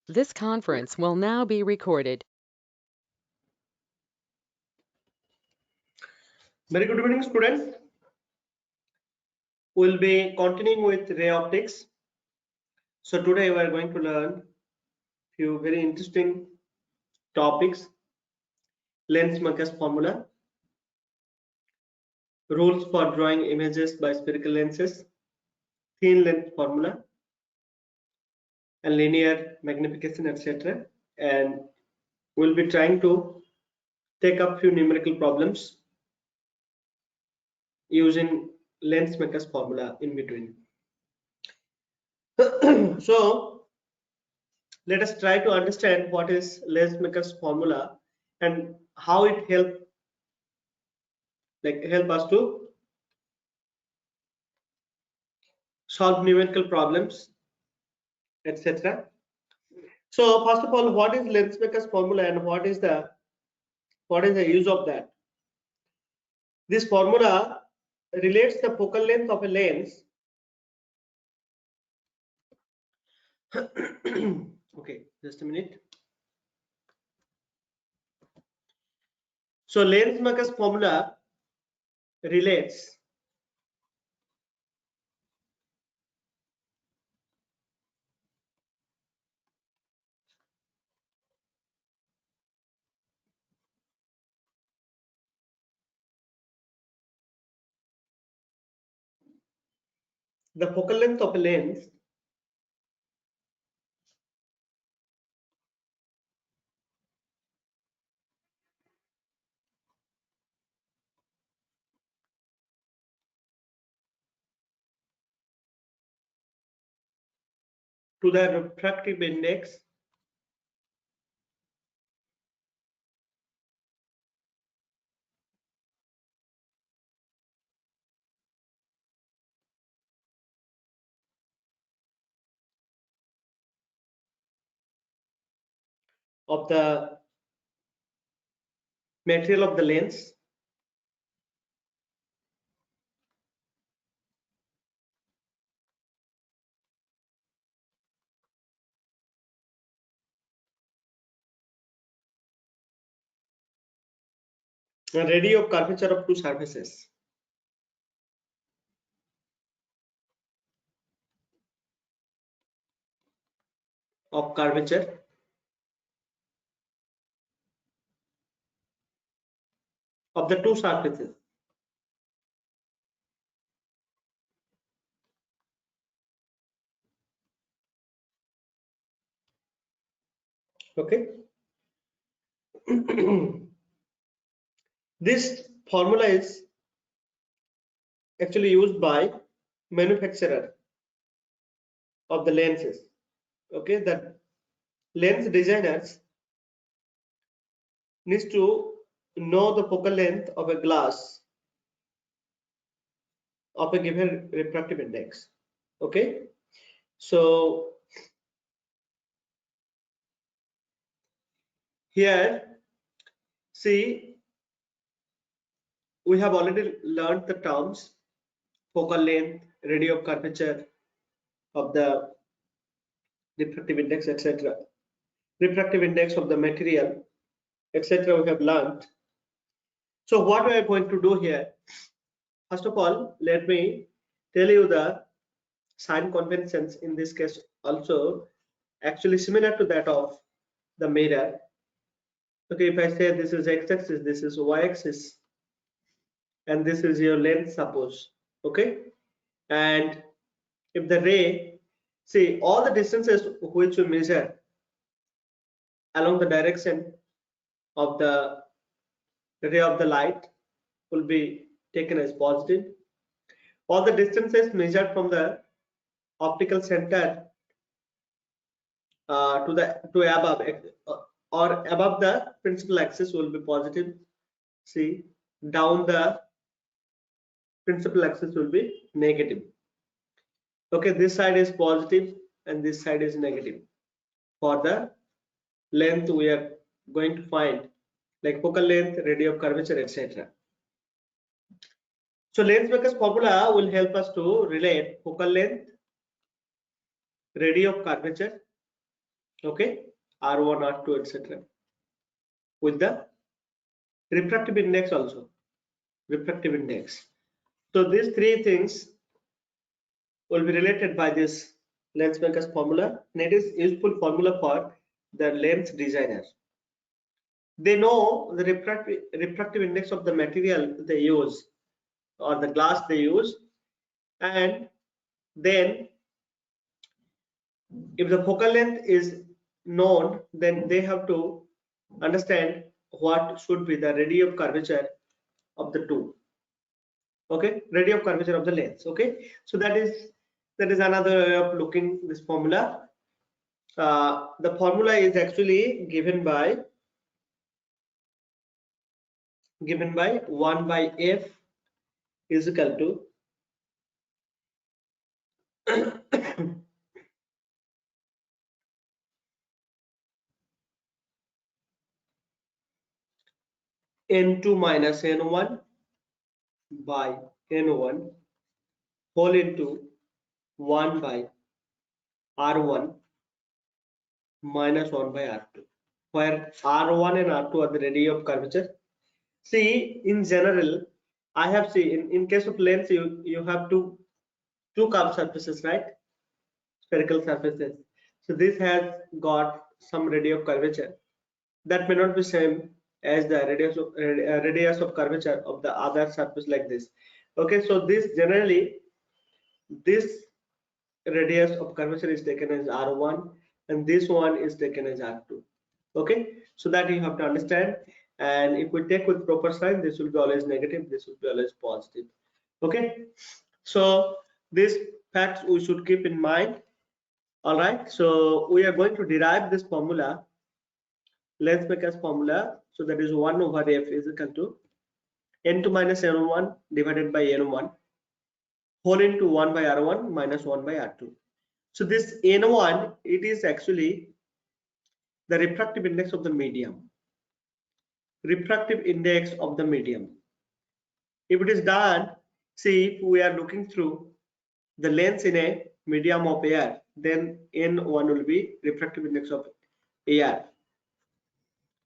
This conference will now be recorded. Very good evening, students. We'll be continuing with ray optics. So today we are going to learn few very interesting topics: lens makers formula, rules for drawing images by spherical lenses, thin lens formula, and linear magnification, etc. And we'll be trying to take up few numerical problems using lens makers formula in between. So let us try to understand what is lens makers formula and how it help us to solve numerical problems, etc. So first of all, what is lens makers formula and what is the use of that? This formula relates the focal length of a lens. Okay, just a minute. So lens makers formula relates the focal length of a lens to the refractive index of the material of the lens and radio curvature of two surfaces. Of curvature of the two surfaces. Okay. This formula is actually used by manufacturer of the lenses. Okay, the lens designers needs to know the focal length of a glass of a given refractive index. Okay, so here see, we have already learned the terms focal length, radio curvature of the refractive index, etc. Refractive index of the material, etc. we have learned. So what we are going to do here, first of all, let me tell you the sign conventions in this case also actually similar to that of the mirror. Okay, if I say this is x-axis, this is y-axis, and this is your length, suppose. Okay, and if the ray, see all the distances which we measure along the direction of the ray of the light will be taken as positive. All the distances measured from the optical center to above or above the principal axis will be positive. See, down the principal axis will be negative. Okay, this side is positive and this side is negative for the length we are going to find, like focal length, radio of curvature, etc. So lens makers formula will help us to relate focal length, radio of curvature, Okay, R1, R2, etc. with the refractive index also, refractive index. So these three things will be related by this lens maker's formula, and it is useful formula for the lens designer. They know the refractive index of the material they use or the glass they use, and then if the focal length is known, then they have to understand what should be the radius of curvature of the two. Okay, radius of curvature of the lens. Okay, so that is another way of looking this formula. The formula is actually given by 1 by f is equal to n2 minus n1 by n1 whole into 1 by r1 minus 1 by r2, where r1 and r2 are the radius of curvature. See, in general, I have seen in case of lens, you have two curved surfaces, right? Spherical surfaces. So this has got some radius of curvature that may not be same as the radius of curvature of the other surface like this. Okay, so this generally this radius of curvature is taken as r1 and this one is taken as r2. Okay, so that you have to understand, and if we take with proper sign, this will be always negative, this will be always positive. Okay, so these facts we should keep in mind. All right, so we are going to derive this formula, lens maker's formula. So that is 1 over f is equal to n2 minus n1 divided by n1 whole into 1 by r1 minus 1 by r2. So this n1, it is actually the refractive index of the medium. Refractive index of the medium. If it is done, see, if we are looking through the lens in a medium of air, then n1 will be refractive index of air.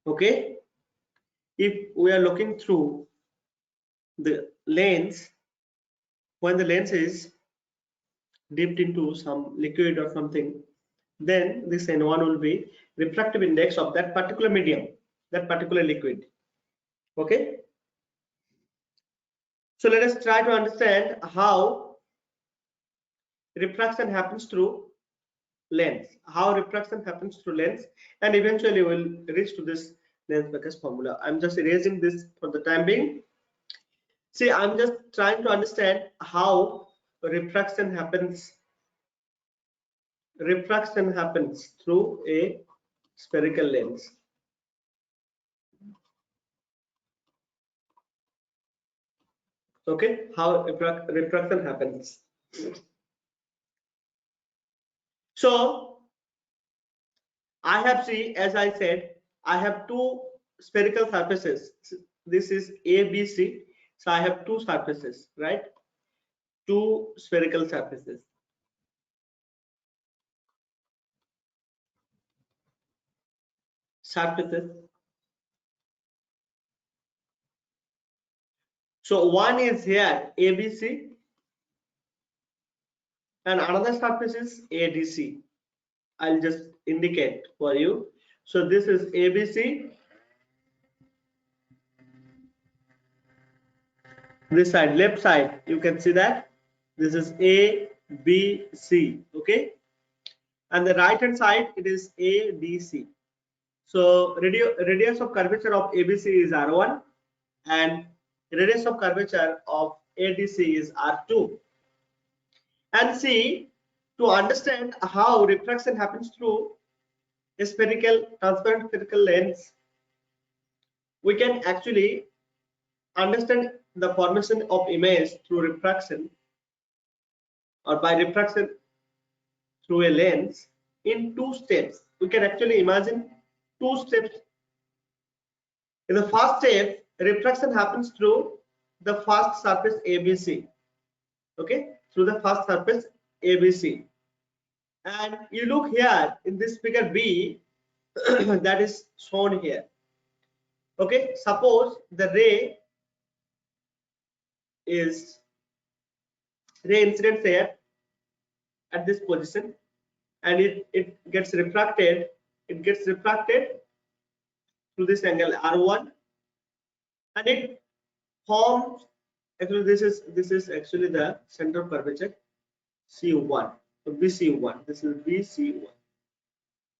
Okay, if we are looking through the lens when the lens is dipped into some liquid or something, then this n1 will be refractive index of that particular medium, that particular liquid. Okay, so let us try to understand how refraction happens through lens, and eventually we'll reach to this lens maker's formula. I'm just erasing this for the time being. See, I'm just trying to understand how refraction happens through a spherical lens. Okay, how refraction happens. So I have seen, as I said, I have two spherical surfaces. This is ABC. So I have two surfaces, right? Two spherical surfaces. So one is here ABC and another surface is ADC. I'll just indicate for you. So this is ABC. This side, left side, you can see that this is ABC. Okay, and the right hand side it is ADC. So radius of curvature of ABC is R1 and radius of curvature of ADC is R2. And see, to understand how refraction happens through a transparent spherical lens, we can actually understand the formation of image through refraction or by refraction through a lens in two steps. We can actually imagine two steps. In the first step, refraction happens through the first surface ABC. Okay, through the first surface ABC. And you look here in this figure B that is shown here. Okay, suppose the ray incidence here at this position, and it gets refracted. It gets refracted to this angle R1, and it forms. Actually, this is actually the center of curvature C1. So BC1. This is BC1.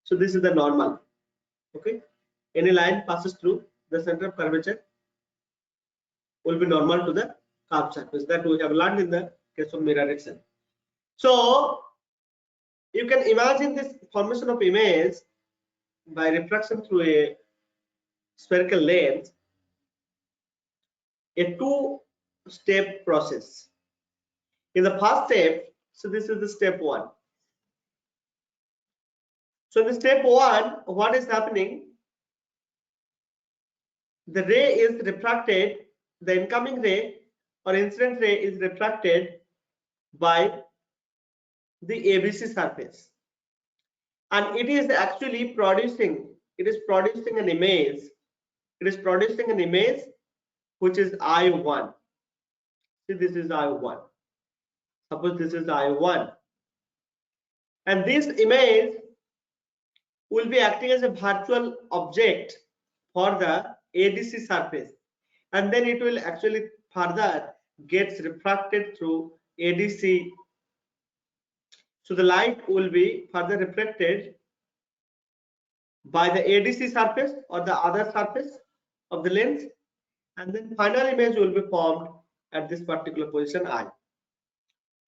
So this is the normal. Okay, any line passes through the center of curvature will be normal to the curved surface. That we have learned in the case of mirror action. So you can imagine this formation of image by refraction through a spherical lens, a two-step process. In the first step, so this is the step 1. So in the step 1, what is happening? The ray is refracted, the incoming ray or incident ray is refracted by the ABC surface, and it is actually producing an image. It is producing an image which is I1. See, this is I1. Suppose this is I1, and this image will be acting as a virtual object for the ADC surface, and then it will actually further gets refracted through ADC. So the light will be further reflected by the ADC surface or the other surface of the lens, and then final image will be formed at this particular position I.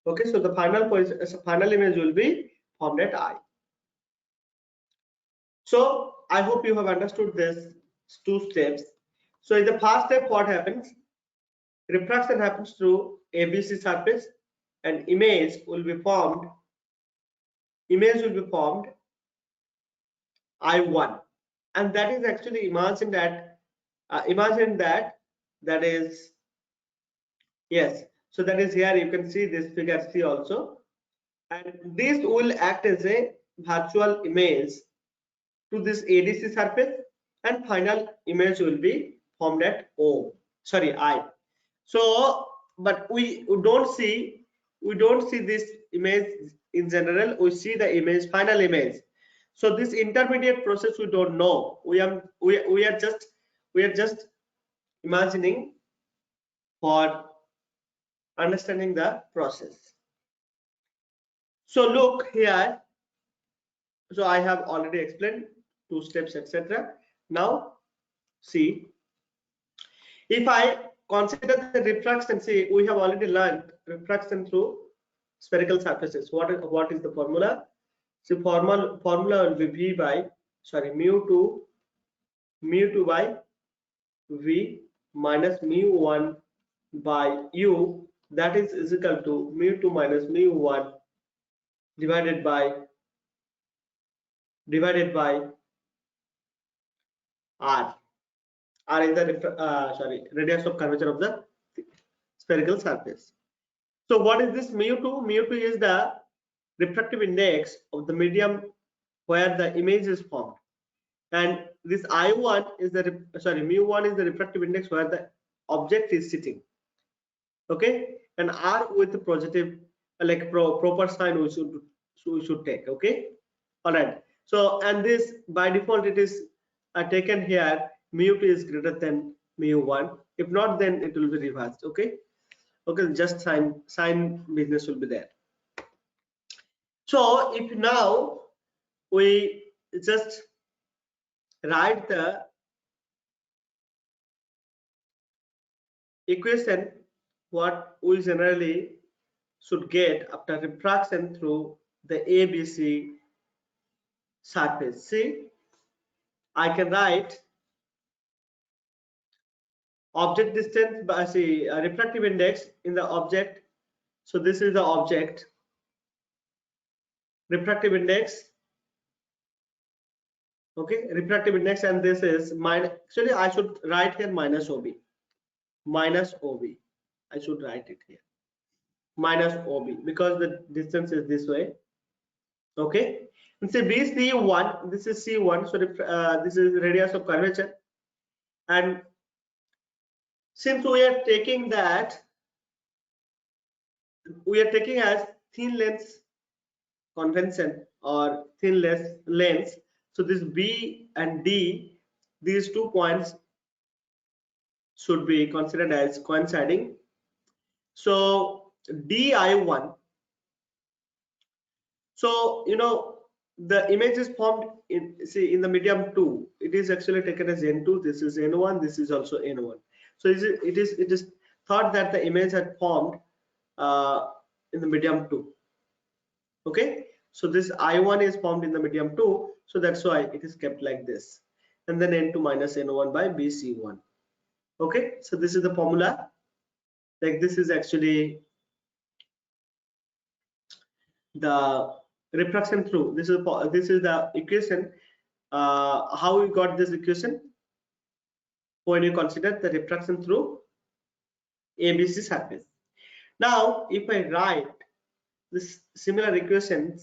Okay, so the final image will be formed at I. So I hope you have understood this two steps. So in the first step, what happens? Refraction happens through ABC surface, and image will be formed. Image will be formed I1, and that is actually imagine that that is, yes. So that is here. You can see this figure C also, and this will act as a virtual image to this ADC surface, and final image will be formed at I. So, but we don't see this image in general. We see the image, final image. So this intermediate process we don't know. We are just imagining for understanding the process. So look here. So I have already explained two steps, etc. Now see, if I consider the refraction, see, we have already learned refraction through spherical surfaces. What is the formula? So formula will be V by mu2 by V minus mu1 by U, that is equal to mu2 minus mu1 divided by R. R is the radius of curvature of the spherical surface. So what is this mu2? Mu2 is the refractive index of the medium where the image is formed, and this I1 is the mu1 is the refractive index where the object is sitting. Okay, and R with the positive proper sign we should take. Okay, all right. So, and this by default it is taken here, mu2 is greater than mu1. If not, then it will be reversed. Okay, just sign business will be there. So if now we just write the equation what we generally should get after refraction through the ABC surface. See, I can write object distance by refractive index in the object. So this is the object refractive index. Okay, refractive index, and this is actually I should write here minus OB. I should write it here minus OB because the distance is this way. Okay, and say BC1, this is C1, so this is radius of curvature, and since we are taking that, we are taking as thin length convention or thin length, so this B and D, these 2 points should be considered as coinciding. So DI1, so the image is formed in the medium 2. It is actually taken as N2. This is N1. This is also N1. So it is thought that the image had formed in the medium 2. Okay, so this I1 is formed in the medium 2, so that's why it is kept like this, and then N2 minus N1 by BC1. Okay, so this is the formula. Like this is actually the refraction through. This is the equation. How we got this equation? When you consider the refraction through ABC surface. Now, if I write this similar equation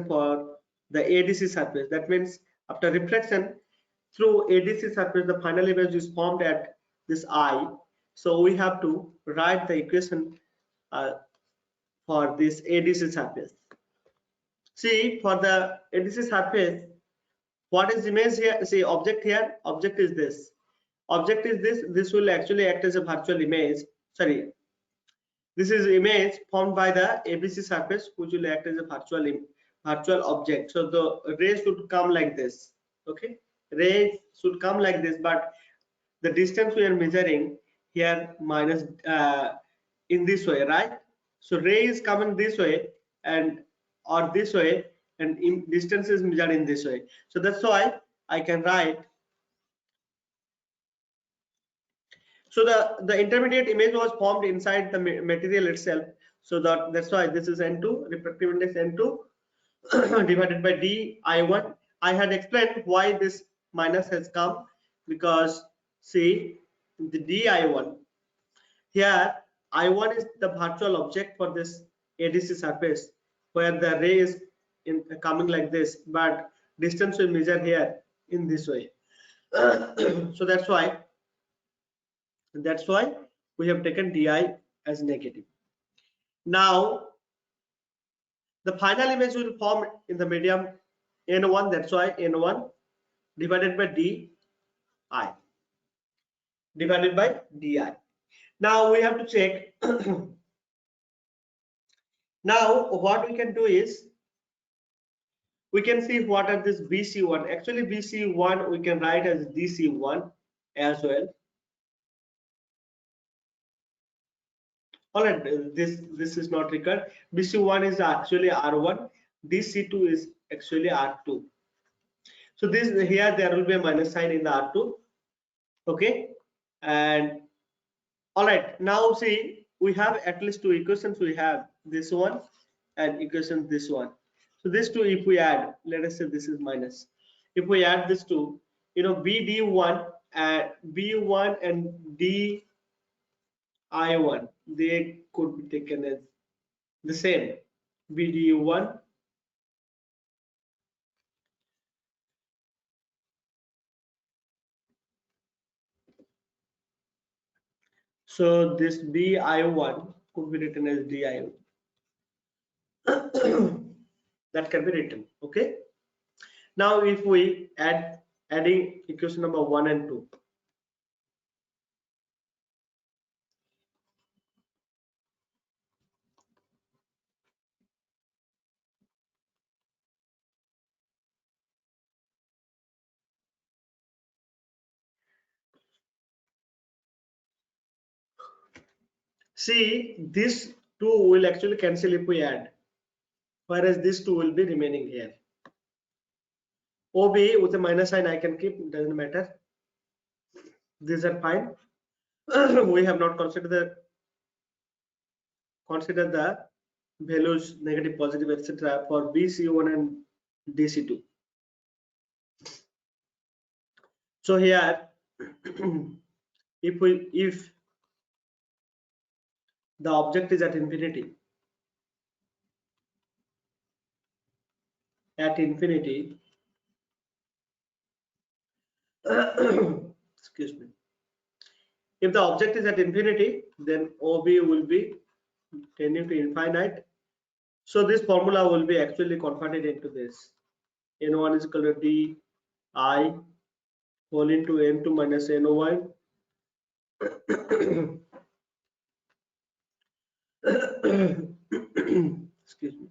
for the ADC surface, that means after refraction through ADC surface, the final image is formed at this I. So we have to write the equation for this ADC surface. See, for the ADC surface, what is image here? See, object here. Object is this. Object is this. This will actually act as a virtual image. Sorry, this is image formed by the ABC surface, which will act as a virtual object. So the rays should come like this. Okay, rays should come like this, but the distance we are measuring here minus in this way, right? So ray is coming this way and or this way, and in distance is measured in this way. So that's why I can write. So the intermediate image was formed inside the material itself. So that's why this is N2, refractive index N2 divided by DI1. I had explained why this minus has come, because see the DI1 here, I1 is the virtual object for this ADC surface, where the ray is coming like this, but distance will measure here in this way. So that's why we have taken DI as negative. Now the final image will form in the medium N1. That's why N1 divided by DI divided by DI. Now we have to check. Now what we can do is we can see what are this BC1. Actually BC1 we can write as DC1 as well. All right, this is not required. BC1 is actually R1, DC2 is actually R2. So this here there will be a minus sign in the R2. Okay, and all right, now see we have at least two equations. We have this one and equation this one. So these two, if we add, let us say this is minus. If we add this two, BD1 and B1 and DI1, they could be taken as the same. BD1 so this BI1 could be written as DI1. That can be written. Okay. Now if we adding equation number 1 and 2, see this 2 will actually cancel if we add, whereas this 2 will be remaining here. OB with a minus sign I can keep, doesn't matter. These are fine. We have not considered the values negative, positive, etc. for BC1 and DC2. So here, if the object is at infinity, at infinity, excuse me, if the object is at infinity, then OB will be tending to infinite. So this formula will be actually converted into this. N1 is equal to D I whole into N2 minus N1. Excuse me.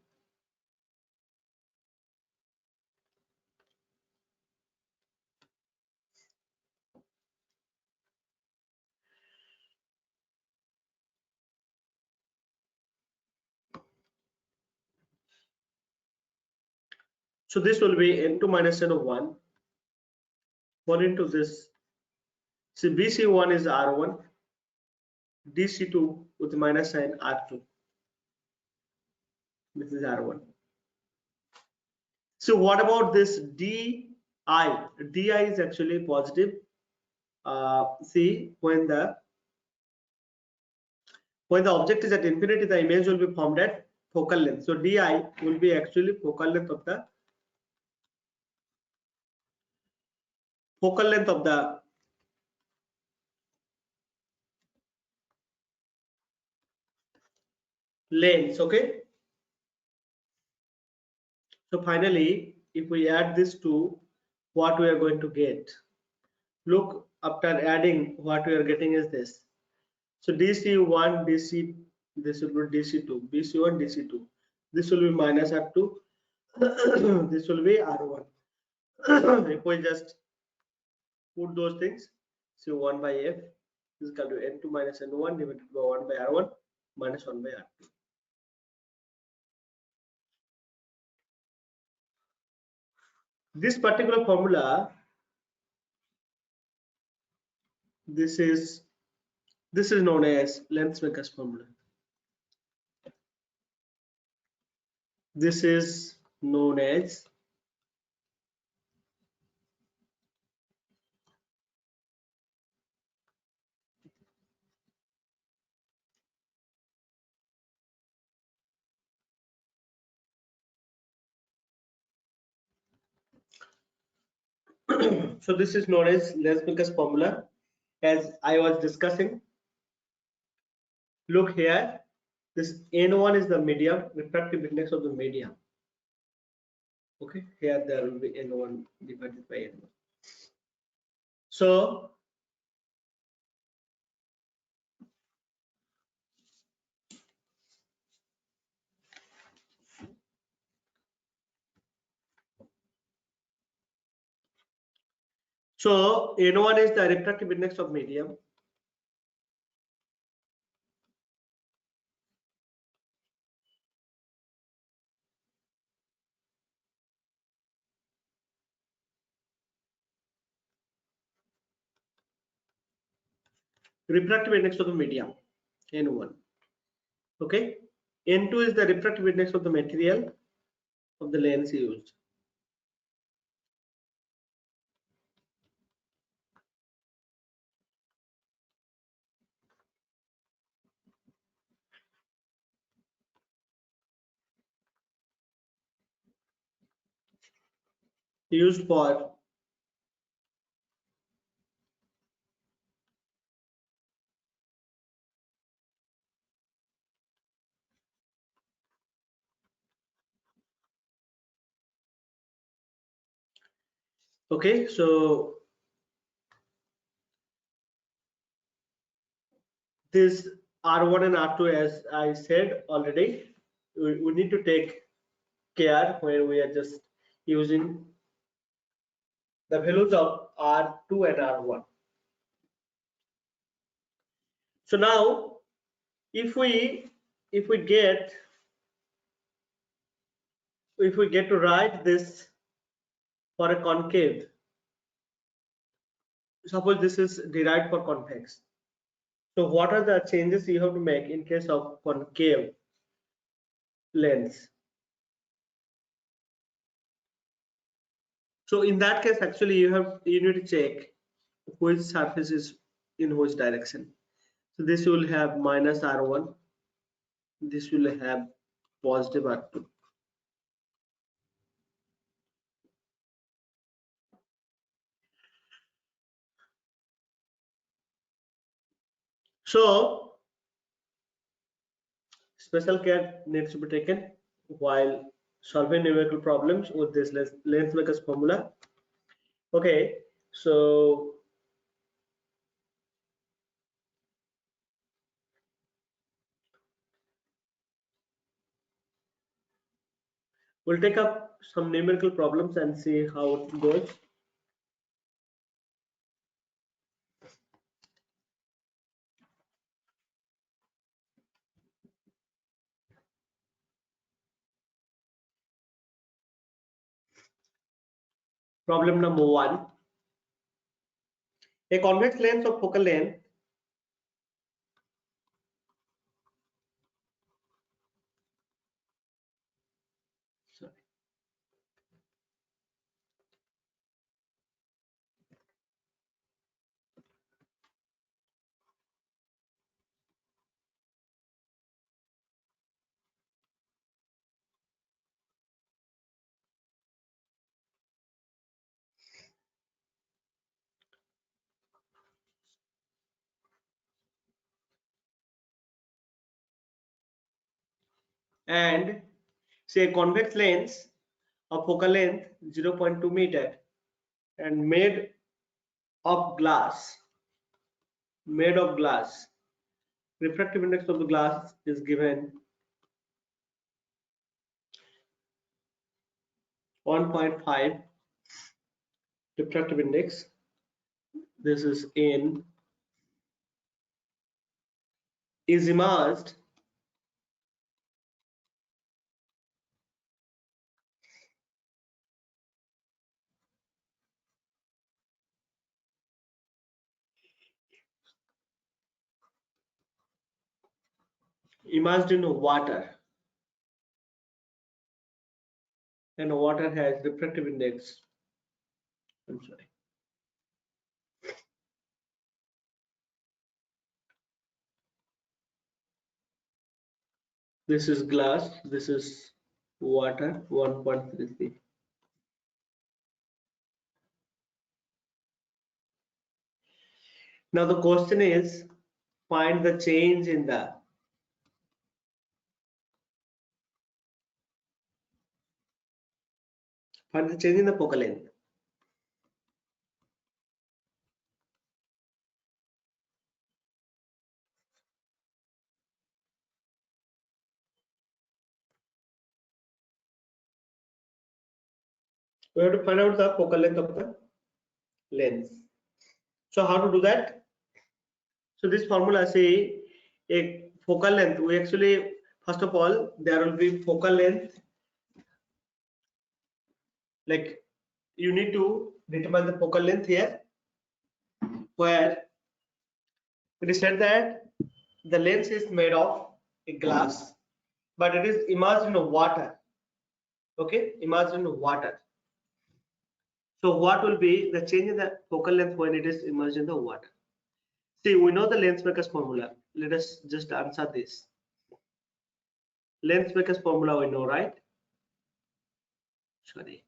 So this will be N2 minus N1 whole into this. So BC1 is R1, DC2 with minus sign R2. This is R1. So what about this DI? DI is actually positive. See, when the object is at infinity, the image will be formed at focal length. So DI will be actually focal length of the lens. Okay. So finally, if we add this to what we are going to get, look, after adding, what we are getting is this. So DC1, DC, this will be DC2, BC1, DC2. This will be minus R2. This will be R1. If we just put those things, so 1 by F is equal to N2 minus N1 divided by 1 by R1 minus 1 by R2. This particular formula, this is known as length-makers formula. This is known as so this is known as length-makers formula. As I was discussing, look here, this N1 is the medium, refractive index of the medium. Okay, here there will be N1 divided by N1. So N1 is the refractive index of medium. Refractive index of the medium, N1. Okay, N2 is the refractive index of the material of the lens used. Used for okay, so this R1 and R2, as I said already, we need to take care when we are just using the values of R2 and R1. So now if we get to write this for a concave, suppose this is derived for convex. So what are the changes you have to make in case of concave lens? So in that case, actually you need to check which surface is in which direction. So this will have minus R1, this will have positive R2. So special care needs to be taken while solving numerical problems with this length makers formula. Okay, so we'll take up some numerical problems and see how it goes. Problem number 1. A convex lens of focal length and say a convex lens of focal length 0.2 meter and of glass made of glass. Refractive index of the glass is given 1.5 refractive index. This is in is immersed in water, and water has refractive index. I'm sorry. This is glass, this is water, 1.33. Now the question is find the change in the focal length. We have to find out the focal length of the lens. So how to do that? So this formula say a focal length. We actually first of all there will be focal length. Like you need to determine the focal length here, where it is said that the lens is made of a glass, but it is immersed in water. Okay, immersed in water. So what will be the change in the focal length when it is immersed in the water? See, we know the lens makers formula. Let us just answer this. Lens makers formula we know, right? Sorry.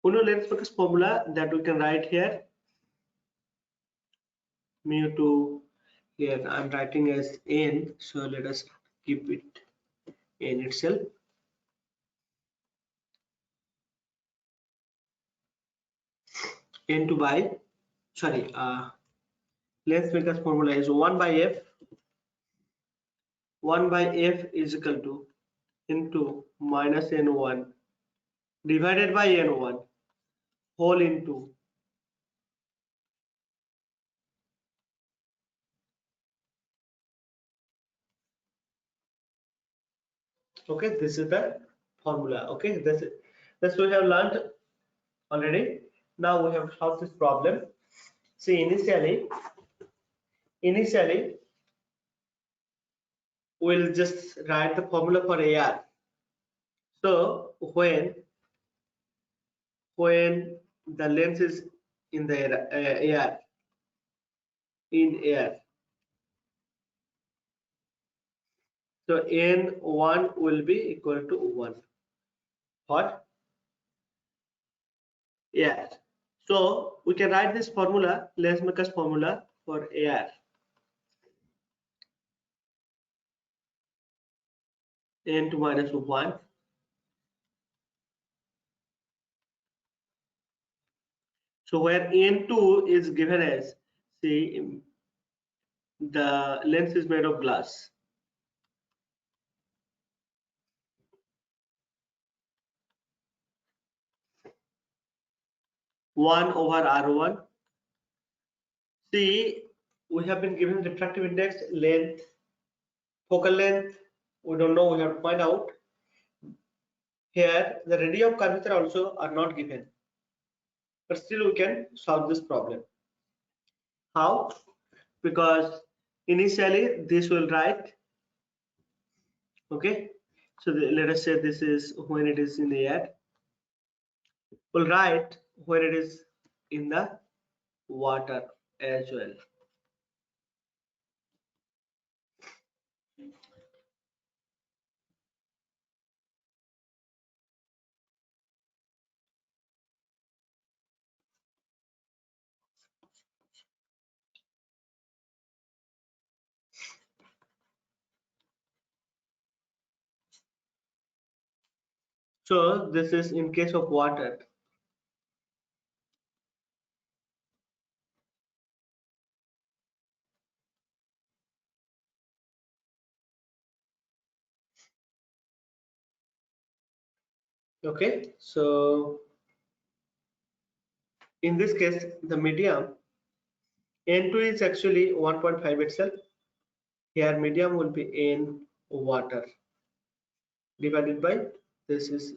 We know lens makers formula that we can write here. Mu2 here I'm writing as n, so let us keep it n itself. N2 by sorry lens makers formula is 1 by f. 1 by f is equal to into minus n1 divided by n1 whole into okay, this is the formula. Okay, this we have learned already. Now we have solved this problem. See, initially we'll just write the formula for AR. So when the lens is in the AR, in air. So N1 will be equal to 1 for air. So we can write this formula. Let's make a formula for air. N2 minus 1. So where N2 is given as, see, the lens is made of glass. 1 over R1. See, we have been given refractive index, length, focal length. We don't know, we have to find out. Here, the radius of curvature also are not given. But still we can solve this problem. How? Because initially this will write, okay, so let us say this is when it is in the air. We'll write when it is in the water as well. So this is in case of water. Okay, so in this case, the medium N2 is actually 1.5 itself. Here medium will be N water divided by, this is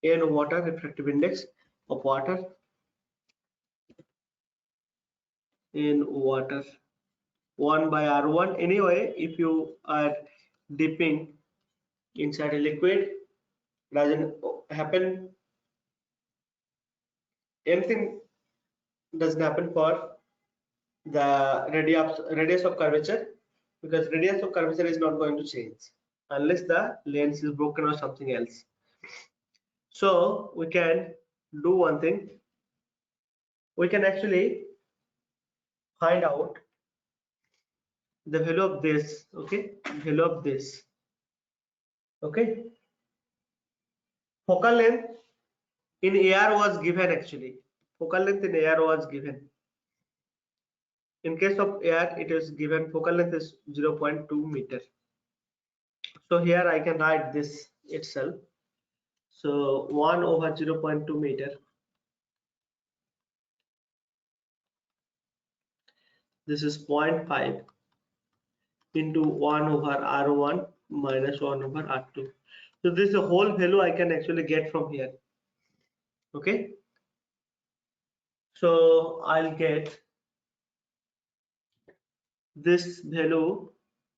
N water, refractive index of water, in water, 1 by R1. Anyway, if you are dipping inside a liquid, doesn't happen, anything doesn't happen for the radius of curvature, because radius of curvature is not going to change unless the lens is broken or something else. So we can do one thing. We can actually find out the value of this. Okay, value of this. Okay, focal length in air was given actually. Focal length in air was given. In case of air, it is given focal length is 0.2 meter. So here I can write this itself. So 1 over 0.2 meter. This is 0.5 into 1 over R1 minus 1 over R2. So this is the whole value I can actually get from here. Okay. So I'll get this value.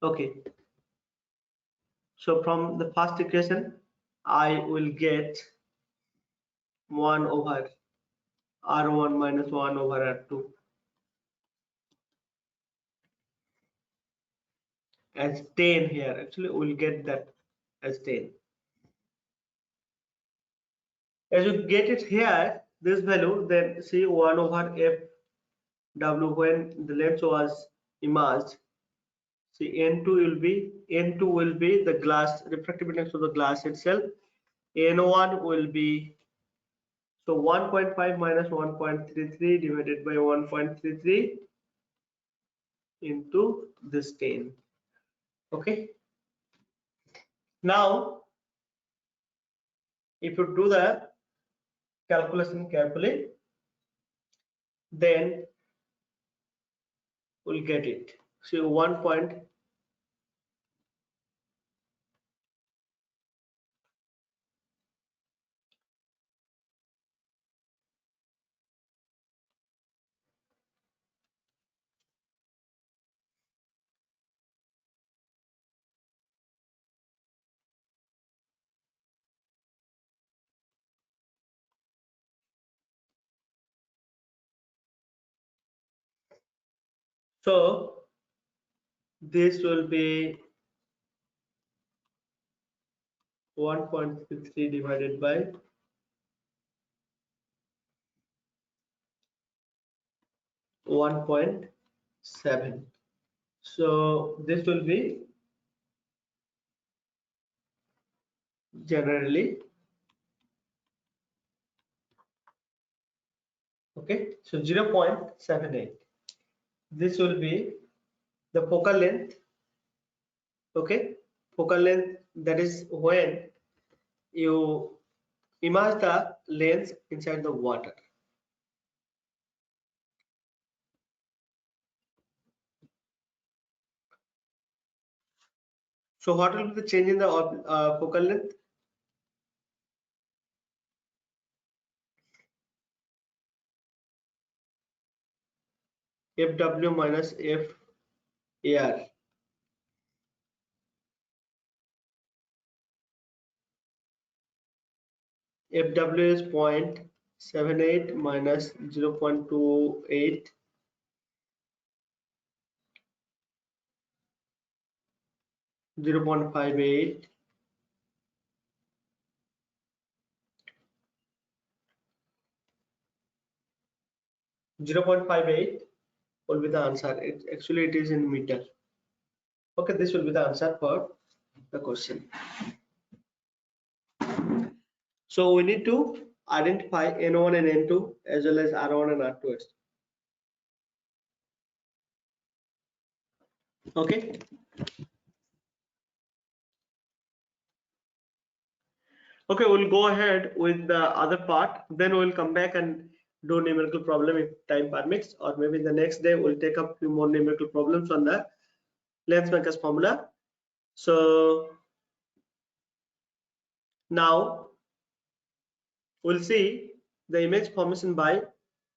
Okay. So from the first equation, I will get 1 over R1 minus 1 over R2 as 10 here. Actually, we'll get that as 10. As you get it here, this value, then see 1 over F W when the lens was imaged. See N2 will be the glass refractive index of the glass itself. N1 will be, so 1.5 minus 1.33 divided by 1.33 into this 10. Okay. Now, if you do the calculation carefully, then we'll get it. So 1. So this will be 1.63 divided by 1.7. So this will be generally, okay, so 0.78. This will be the focal length, okay, focal length, that is when you immerse the lens inside the water. So what will be the change in the focal length? FW minus FAR. FW is 0.78 minus 0.28, 0.58, 0.58 will be the answer. Actually it is in meter. Okay, this will be the answer for the question. So we need to identify N1 and N2 as well as R1 and R2. Okay. Okay, we'll go ahead with the other part. Then we'll come back and do numerical problem if time permits, or maybe the next day we'll take up few more numerical problems on the lens maker's formula. So now we'll see the image formation by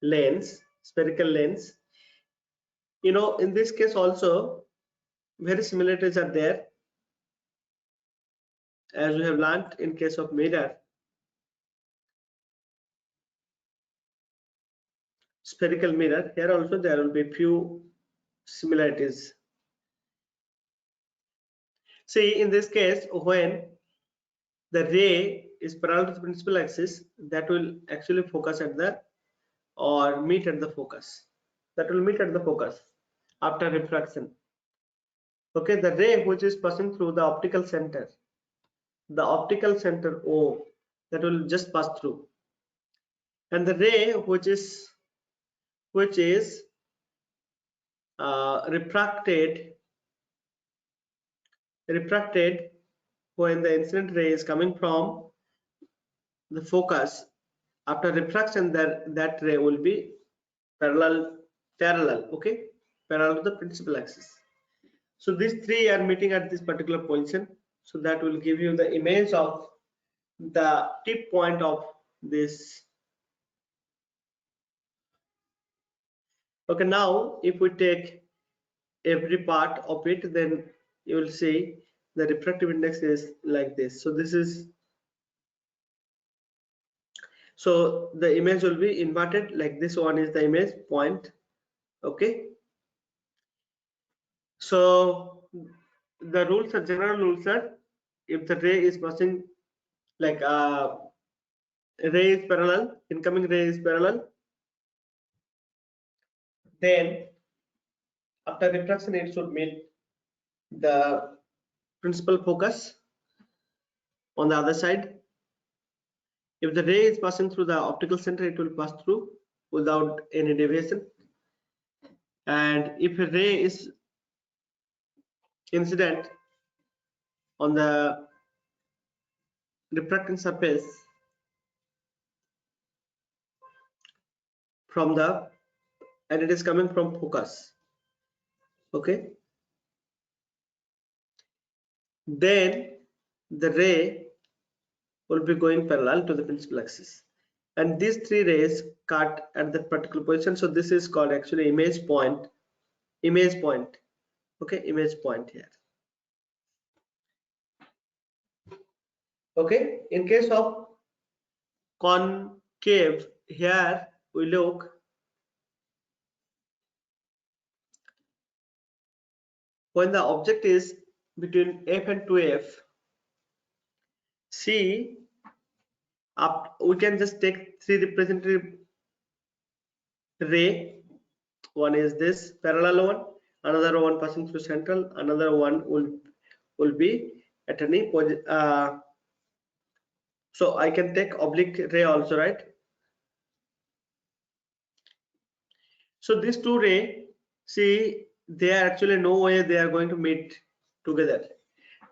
lens, spherical lens. You know, in this case also very similarities are there, as we have learned in case of mirror. Spherical mirror, here also there will be few similarities. See, in this case, when the ray is parallel to the principal axis, that will actually focus at the, or meet at the focus. That will meet at the focus after refraction. Okay, the ray which is passing through the optical center O, that will just pass through, and the ray which is refracted when the incident ray is coming from the focus after refraction, that ray will be parallel, okay, parallel to the principal axis. So these three are meeting at this particular position, so that will give you the image of the tip point of this. Okay, now if we take every part of it, then you will see the refractive index is like this. So this is, so the image will be inverted, like this one is the image point. Okay, so the rules are, general rules are, if the ray is passing, like ray is parallel, incoming ray is parallel, then after refraction it should meet the principal focus on the other side. If the ray is passing through the optical center, it will pass through without any deviation. And if a ray is incident on the refracting surface from the, and it is coming from focus, okay, then the ray will be going parallel to the principal axis, and these three rays cut at that particular position. So this is called actually image point, okay, image point here. Okay, in case of concave, here we look when the object is between f and 2f, see, we can just take three representative ray. One is this parallel one, another one passing through central, another one will be at any position. So I can take oblique ray also, right? So these two ray, see, they are actually no way they are going to meet together.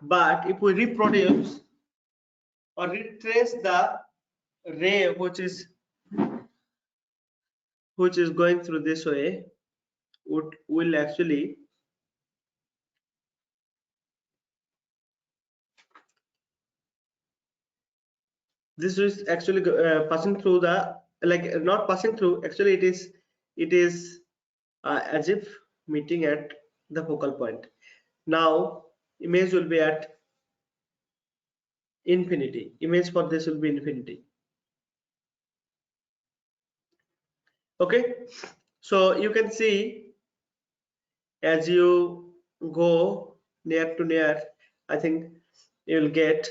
But if we reproduce or retrace the ray which is going through this way, will actually this is actually passing through the, like, not passing through, actually it is as if meeting at the focal point. Now image will be at infinity. Image for this will be infinity. Okay, so you can see as you go near to near, I think you will get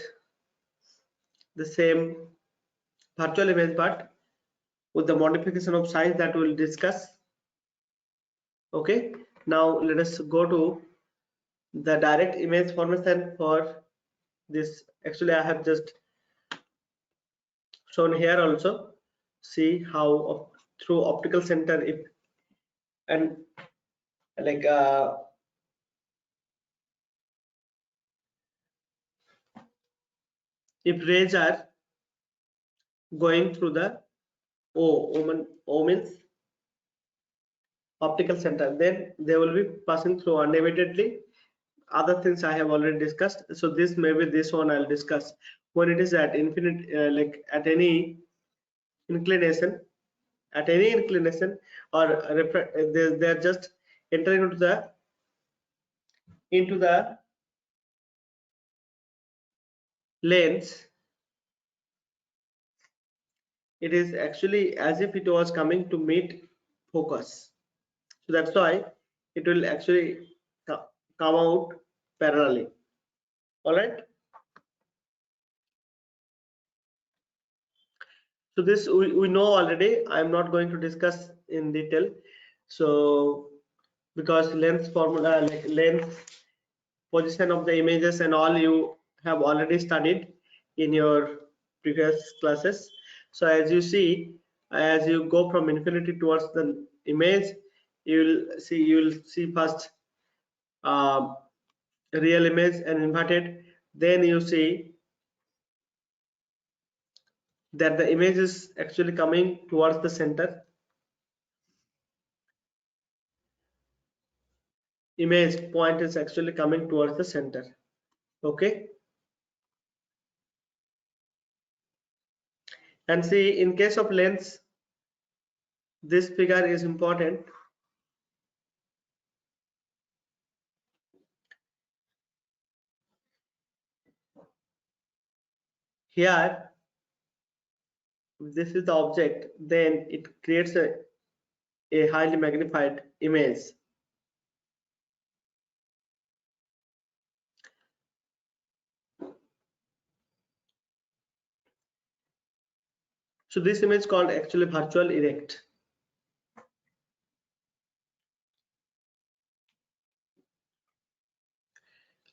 the same virtual image, but with the modification of size that we will discuss. Okay, now let us go to the direct image formation for this. Actually I have just shown here also. See how through optical center, if and like if rays are going through the O means optical center, then they will be passing through unlimitedly. Other things I have already discussed, so this maybe this one I'll discuss when it is at infinite, like at any inclination, or they're just entering into the lens. It is actually as if it was coming to meet focus, so that's why it will actually come out parallelly. All right, so this we know already. I'm not going to discuss in detail, so because lens formula, like lens position of the images and all, you have already studied in your previous classes. So as you see, as you go from infinity towards the image, you will see first uh, real image and inverted, then you see that the image is actually coming towards the center. Image point is actually coming towards the center. Okay, and see, in case of lens, this figure is important. Here, if this is the object, then it creates a highly magnified image. So this image is called actually virtual erect.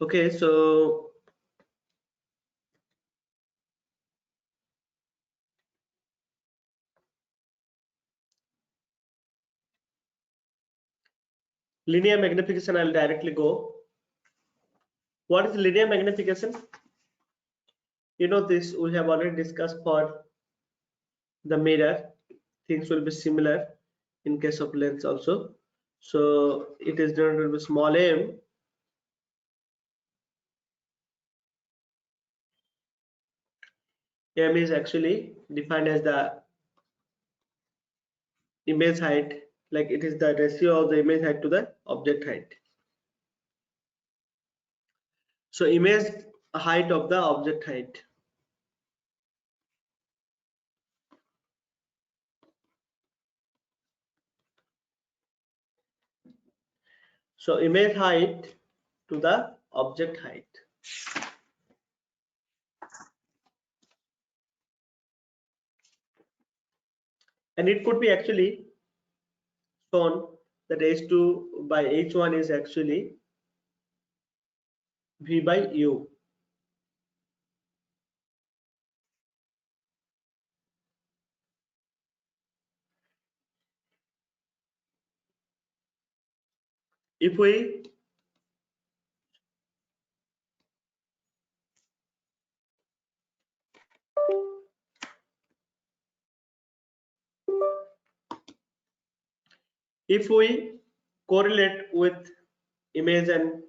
Okay, so linear magnification, I'll directly go. What is linear magnification? You know, this we have already discussed for the mirror. Things will be similar in case of lens also. So it is denoted with small m. M is actually defined as the image height, like it is the ratio of the image height to the object height. So image height of the object height. So image height to the object height. And it could be actually shown that h2 by h1 is actually v by u. If we correlate with image and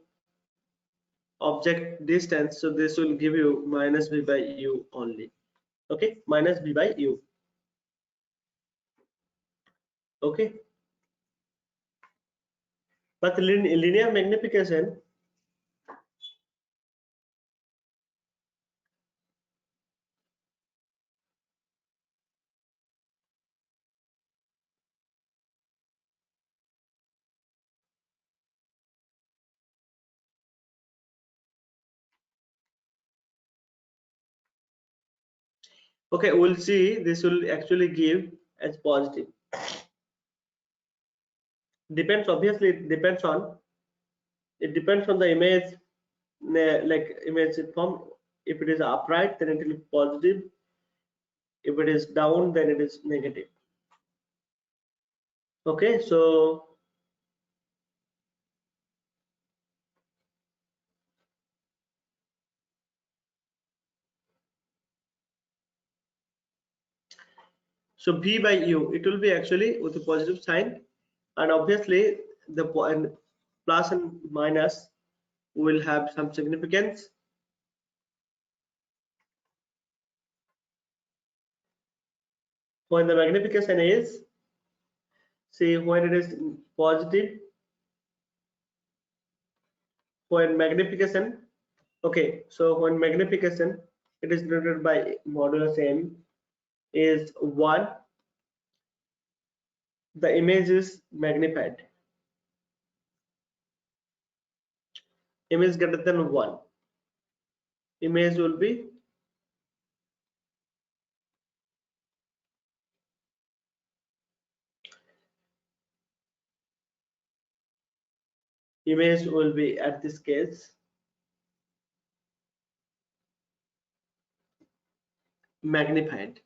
object distance, so this will give you minus v by u only. Okay, minus v by u. Okay, but linear magnification, okay, we'll see this will actually give as positive. Depends, obviously it depends on the image, like image form. If it is upright, then it will be positive. If it is down, then it is negative. Okay, so v by u, it will be actually with a positive sign, and obviously the plus and minus will have some significance. When the magnification is, see, when it is positive, when magnification, okay, so when magnification, it is denoted by modulus m is 1, the image is magnified. Image greater than 1, image will be at this case magnified.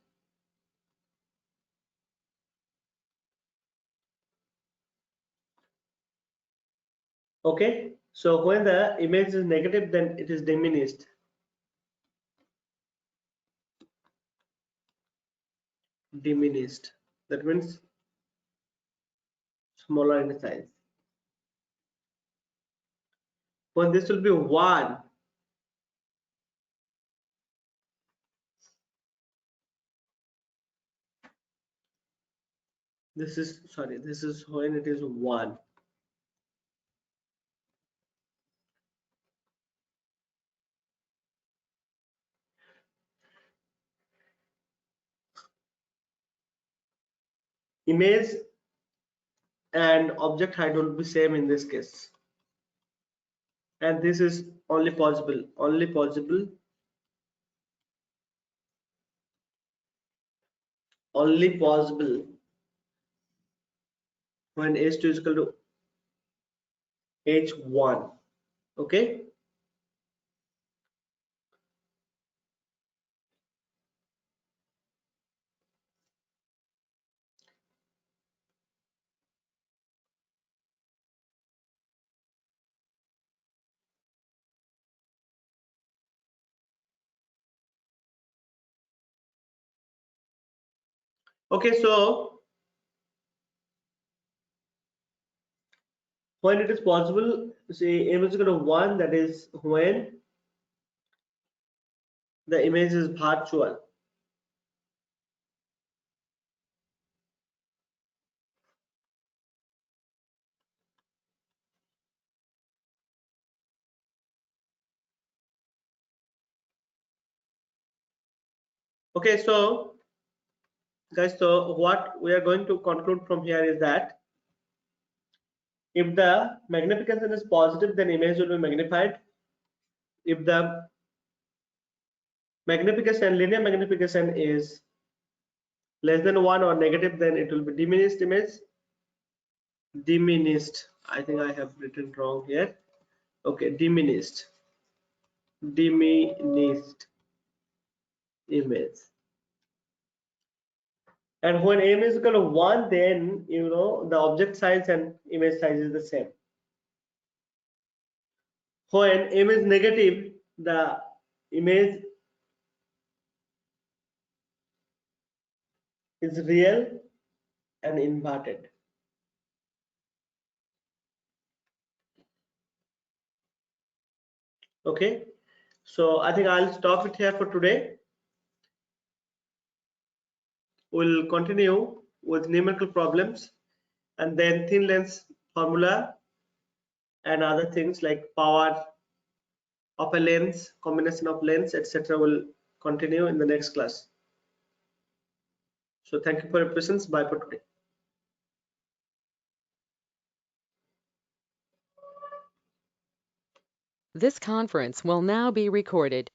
Okay, so when the image is negative, then it is diminished. That means smaller in size. When this will be 1, this is when it is 1. Image and object height will be same in this case, and this is only possible when h2 is equal to h1. Okay, okay, so when it is possible, say m is equal to 1, that is when the image is virtual. Okay, so guys, so what we are going to conclude from here is that If the magnification is positive, then image will be magnified. If the linear magnification is less than 1 or negative, then it will be diminished image. Diminished, I think I have written wrong here. Okay, diminished image. And when m is equal to 1, then the object size and image size is the same. When m is negative, the image is real and inverted. Okay, so I think I'll stop it here for today. We'll continue with numerical problems and then thin lens formula and other things like power of a lens, combination of lens, etc. will continue in the next class. So thank you for your patience. Bye for today. This conference will now be recorded.